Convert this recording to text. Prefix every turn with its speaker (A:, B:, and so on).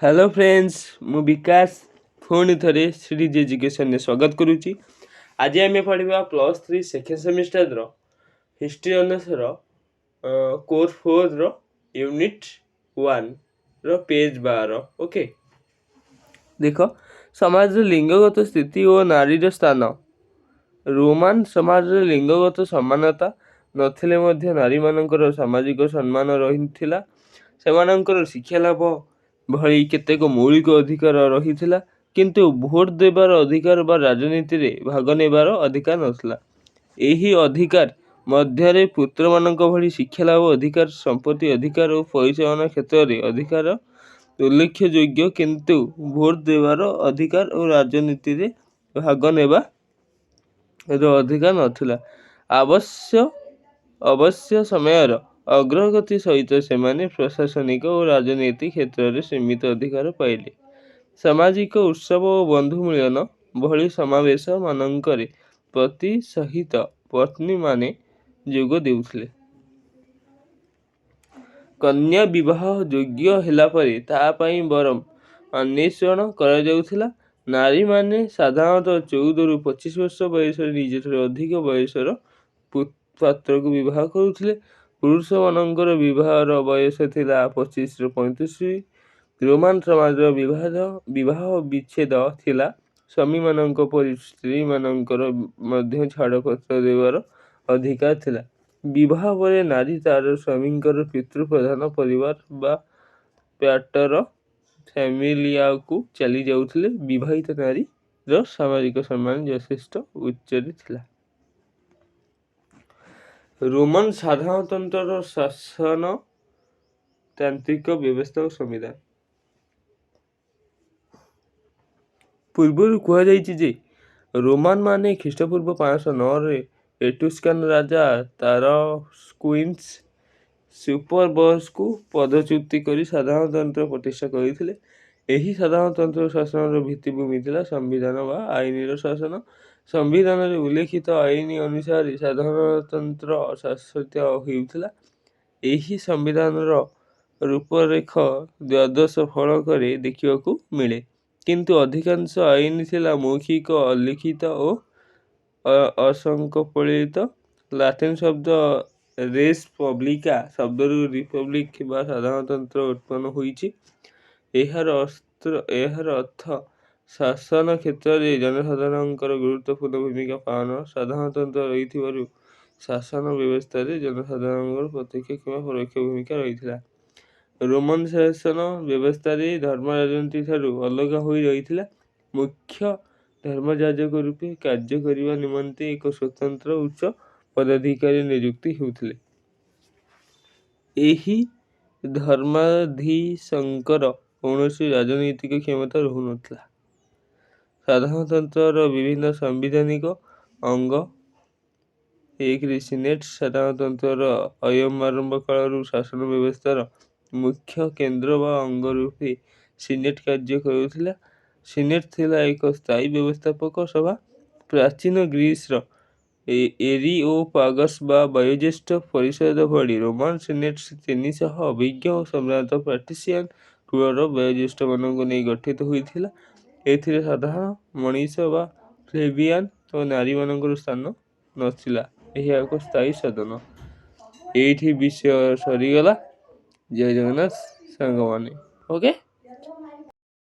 A: Hello friends मु विकास पुणी थे श्रीज एजुकेशन स्वागत करुच्ची। आज आम पढ़ा +3 second semester history honours course 4 unit 1 page 12। Okay देख समाज लिंगगत स्थिति और नारी स्थान। रोमान समाज लिंगगत समानता नथिले मध्य नारी मानकर सामाजिक सम्मान रही सेमानंकर शिक्षा लाभ भली केतेक मौलिक अधिकार रही किंतु भोट देवार अधिकार बा राजनीति रे भाग नेबार अधिकार नथिला। एही अधिकार मध्य पुत्र मानक भली शिक्षा लाभ अधिकार संपत्ति अधिकार और परिचालन क्षेत्र में अधिकार उल्लेखयोग्य किंतु भोट देवार अधिकार और राजनीति रे भाग नेबा अधिकार नथिला। अवश्य समय अग्रगति सहित सेमाने प्रशासनिक और राजनीतिक क्षेत्र में सीमित अधिकार पाइले। सामाजिक उत्सव और बंधु मिलन भली समावेश मानकरे पति सहित पत्नी माने जोग देउथिले। कन्या विवाह योग्य हेला परे ता पई बरम अन्वेषण करा जाउथिला। नारी माने साधारणतः 14 रु 25 वर्ष बयस निजठर अधिक बयसर पात्र को विवाह करुथिले। पुरुष मानकर विवाहर बयस थिला 25 रु 35। रोमान समाज विवाह विच्छेद थिला। स्वामी मानक परि स्त्री मानकर मध्य छाड़पत्र देवार अधिकार थिला। विवाह परे नारी तार स्वामींकर पितृ प्रधान परिवार बा प्याटर फैमिलिया को चली जाउथिले। विवाहित नारी रो सामाजिक सम्मान यथेष्ट उच्चरे थिला। रोमन साधारणतंत्र शासन तांत्रिक व्यवस्था और संविधान पूर्व कहुई रोमान माने ख्रीष्टपूर्व 509 रे एटुस्कान राजा तार क्वींस सुपरबस को पदच्युति कर साधारणतंत्र प्रतिष्ठा करते। यही साधारणतंत्र शासन भित्तिभूमि थिला संविधान व आईन शासन। संविधान में उल्लेखित आईन अनुसार साधारणतंत्र शासित होउथिला। एही संविधान रूपरेख द्वादश फलक देखा मिले किंतु अधिकांश आईन थिला मौखिक अलिखित और असंकलित। लाटिन शब्द रेस पब्लिका शब्द रिपब्लिक बा साधारणतंत्र उत्पन्न होइछि। एहार अर्थ शासन क्षेत्र में जनसाधारणकर गुरुत्वपूर्ण भूमिका पालन। साधारणतंत्र रही शासन व्यवस्था रे जनसाधारण प्रत्यक्ष किंवा परोक्ष भूमिका रही। रोमन शासन व्यवस्था रे धर्म राजनीति ठारू अलग होई रही। मुख्य धर्मयाजक रूपे कार्य करने निमंते एक स्वतंत्र उच्च पदाधिकारी नियुक्ति होउथिले। एही धर्माधीशंकर कौनसी राजनीतिक क्षमता रहु नथिला। साधारणतंत्र विभिन्न संवैधानिक अंग एक सीनेट साधारणतंत्र अयमारंभ काल शासन व्यवस्थार मुख्य केंद्र व अंग रूपे सीनेट कार्य करुथिला। सीनेट थिला एक स्थायी व्यवस्थापक सभा। प्राचीन ग्रीस एरिओपागस बा वयोज्येष्ठ परिषद भली रोमान सीनेट 300 अभिज्ञ और सम्राट पैट्रिशियन कुलर वयोज्येष्ठ मानक नहीं गठित होइथिला। एथिरे साधारण मनीष बा प्लेबियन और नारी मानकर स्थान नथिला। यह एक स्थायी सदन। एठी विषय सरीगला। जय जगन्नाथ सांग माने। ओके।